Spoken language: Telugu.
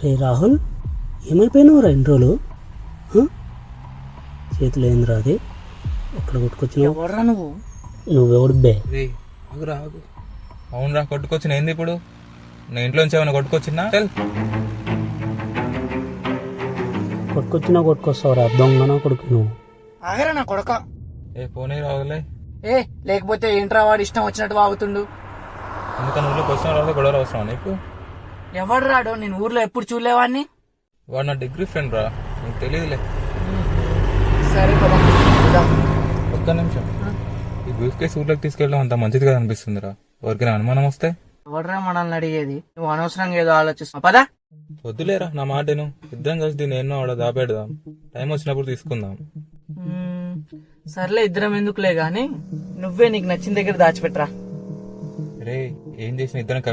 రే రాహుల్, ఏమైపోయినావు రా ఇన్ని రోజులు? చేతులు ఏందిరా అది? ఎక్కడ కొట్టుకొచ్చినావు? ఎవర్రా నువ్వు? నువ్వెవడు బే? అవునరా, కొట్టుకొచ్చిన ఏంది ఇప్పుడు? నా ఇంట్లోంచి ఏమైనా కొట్టుకొచ్చినా? కొట్టుకొచ్చినా కొట్టుకొస్తావురా దొంగనా కొడుకు నువ్వు. ఆగరా నా కొడక. ఏ పోనీ రావులే. ఏ లేకపోతే ఏంట్రా వాడు ఇష్టం వచ్చినట్టు వాగుతుండు. అందుకని ఊళ్ళో క్వశ్చన్ రాదు, గొడవలు అవసరం నీకు? ఎవడు రాడు? నేను ఊర్లో ఎప్పుడు చూడలేవాడిని. వాడు నా డిగ్రీ ఫ్రెండ్ రా, నీకు తెలియదులే. సరే కదా, ఒక్క నిమిషం. ఈ బ్రీఫ్ కేసు ఊర్లోకి తీసుకెళ్ళడం అంత మంచిది కదా అనిపిస్తుందిరా. ఎవరికైనా అనుమానం వస్తే? ఎవడరా మనల్ని అడిగేది? నువ్వు అనవసరంగా ఏదో ఆలోచిస్తున్నావు. పదా వద్దులేరా నా మాటను. ఇద్దరం కలిసి దీన్ని ఎన్నో ఆడ దాపెడదాం. టైం వచ్చినప్పుడు తీసుకుందాం. సర్లే, ఇద్దరం ఎందుకులే గాని నువ్వే నీకు నచ్చిన దగ్గర దాచిపెట్టరా. రే, ఏం చేసిన ఇద్దరం కలిసి